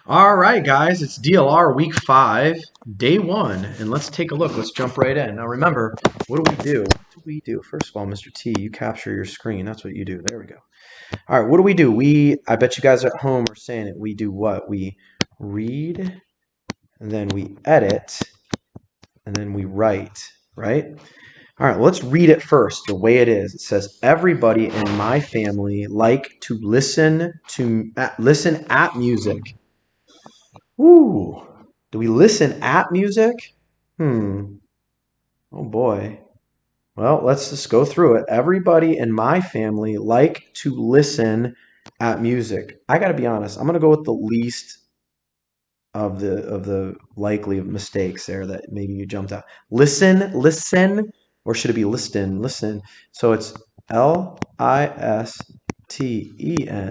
All right, guys, it's DLR week 5, day 1, and let's take a look. Let's jump right in. Now, remember, what do we do? What do we do? First of all, Mr. T, you capture your screen. That's what you do. There we go. All right, what do? I bet you guys at home are saying it. We do what? We read, and then we edit, and then we write, right? All right, let's read it first, the way it is. It says, "Everybody in my family like to listen at music." Ooh, do we listen at music? Hmm. Oh boy. Well, let's just go through it. Everybody in my family like to listen at music. I got to be honest. I'm going to go with the least of the likely mistakes there that maybe you jumped out. Listen, or should it be listen? So it's Listen,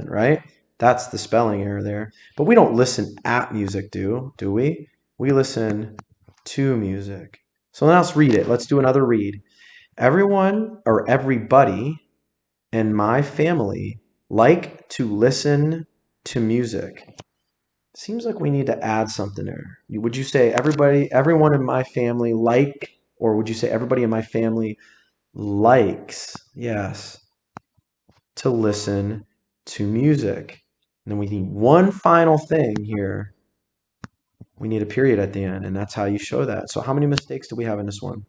right? That's the spelling error there. But we don't listen at music, do we? We listen to music. So now let's read it. Let's do another read. Everyone or everybody in my family like to listen to music. Seems like we need to add something there. Would you say everyone in my family or would you say everybody in my family likes, yes, to listen to music? And then we need one final thing here. We need a period at the end, and that's how you show that. So how many mistakes do we have in this one?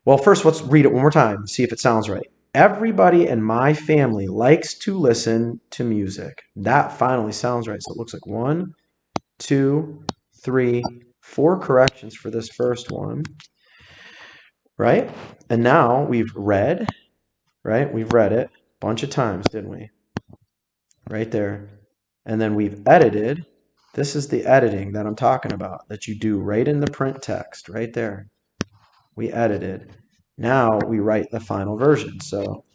Well, first, let's read it one more time, see if it sounds right. Everybody in my family likes to listen to music. That finally sounds right. So it looks like 1, 2, 3, 4 corrections for this first one, right? And now we've read, right? We've read it a bunch of times, didn't we? Right there. And then we've edited. This is the editing that I'm talking about that you do right in the print text, right there. We edited. Now we write the final version. So,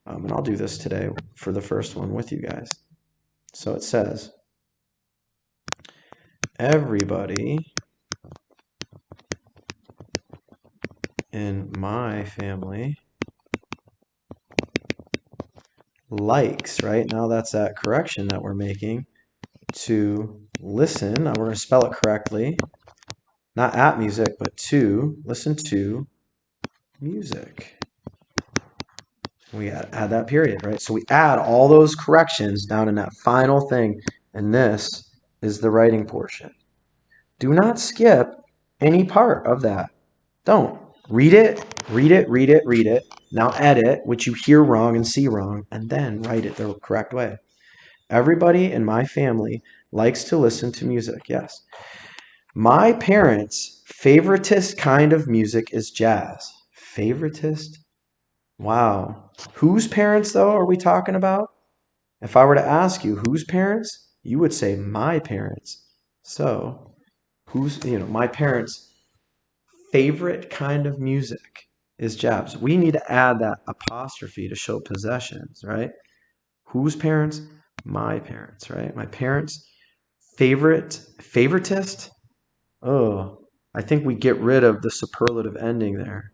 and I'll do this today for the first one with you guys. So it says, everybody in my family likes, right? Now that's that correction that we're making to listen. Now we're going to spell it correctly. Not at music, but to listen to music. We add that period, right? So we add all those corrections down in that final thing, and this is the writing portion. Do not skip any part of that. Don't. Read it, read it, read it, read it. Now edit, which you hear wrong and see wrong, and then write it the correct way. Everybody in my family likes to listen to music, yes. My parents' favoritist kind of music is jazz. Favoritist? Wow. Whose parents, though, are we talking about? If I were to ask you whose parents, you would say my parents. So, my parents' favorite kind of music is jazz. We need to add that apostrophe to show possessions, right? Whose parents? My parents, right? My parents' favoritist? Oh, I think we get rid of the superlative ending there,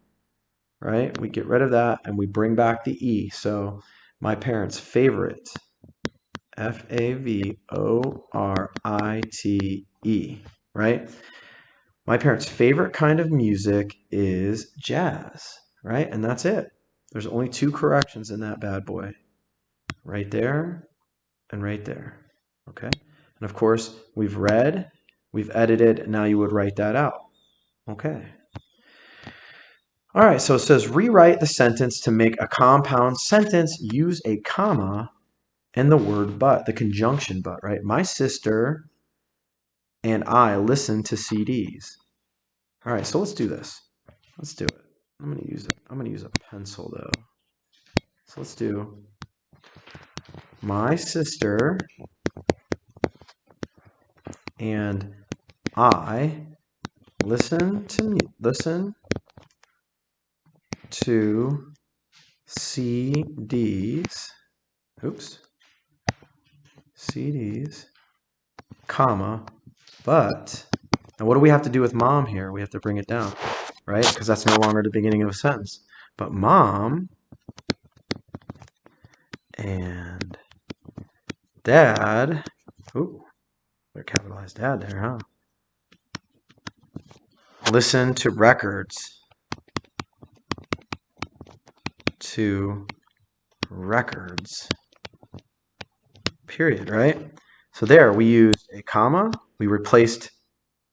right? We get rid of that and we bring back the E. So my parents' favorite, Favorite, right? My parents' favorite kind of music is jazz, right? And that's it. There's only 2 corrections in that bad boy. Right there and right there. Okay? And of course, we've read, we've edited, and now you would write that out. Okay. All right, so it says rewrite the sentence to make a compound sentence. Use a comma and the word but, the conjunction but, right? My sister and I listen to CDs. All right, so let's do this. Let's do it. I'm gonna use a pencil though. So let's do my sister and I listen to CDs. Oops. CDs, comma, but. Now what do we have to do with mom here? We have to bring it down, right? Because that's no longer the beginning of a sentence. But mom and dad, ooh, They're capitalized add there, huh? Listen to records. To records. Period, right? So there we used a comma. We replaced,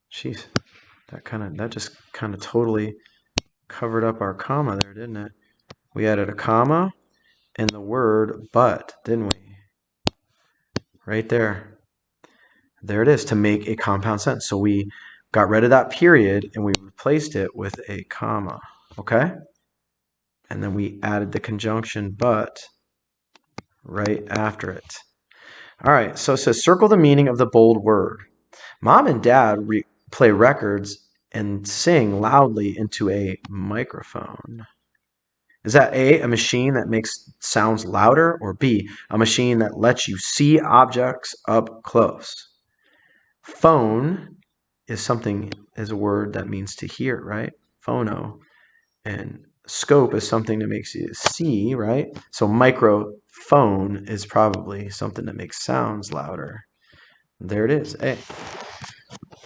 jeez, that just kind of totally covered up our comma there, didn't it? We added a comma and the word but, didn't we? Right there. There it is, to make a compound sentence. So we got rid of that period and we replaced it with a comma. Okay? And then we added the conjunction but right after it. All right, so it says circle the meaning of the bold word. Mom and Dad play records and sing loudly into a microphone. Is that A, a machine that makes sounds louder, or B, a machine that lets you see objects up close? Phone is a word that means to hear, right? Phono. And scope is something that makes you see, right? So microphone is probably something that makes sounds louder. There it is, A.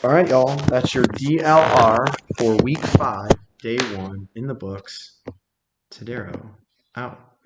All right, y'all. That's your DLR for week 5, day 1 in the books. Tadero out.